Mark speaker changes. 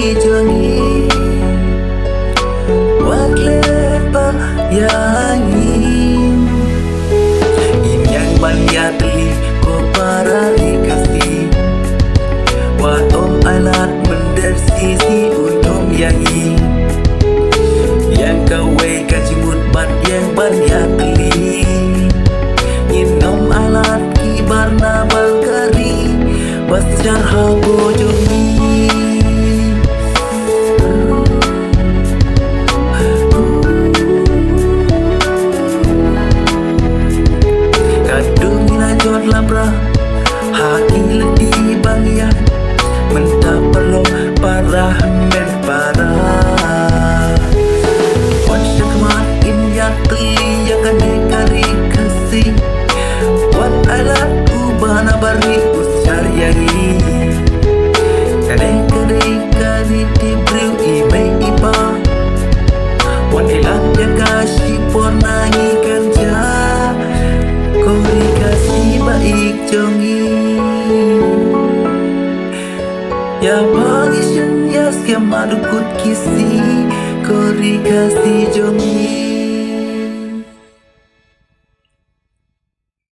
Speaker 1: jongi waklepa yangin yang banyak teli ko para dikasih wa om alat mendersisi untuk yangi yang kawe kacimut bat yang banyak teli inom alat kibar na balkari basjar habo jongi labra haki ledi bangyan mentah perlu parah men parah wan syakmat imyat teli yang kari kasih wan alat ubana bari usyar yari kari dibriu imei iba wan elat yang kasih pornangi kerja kori kasih baik jongi ya bagi ya skema dukut kisi kori kasih jongi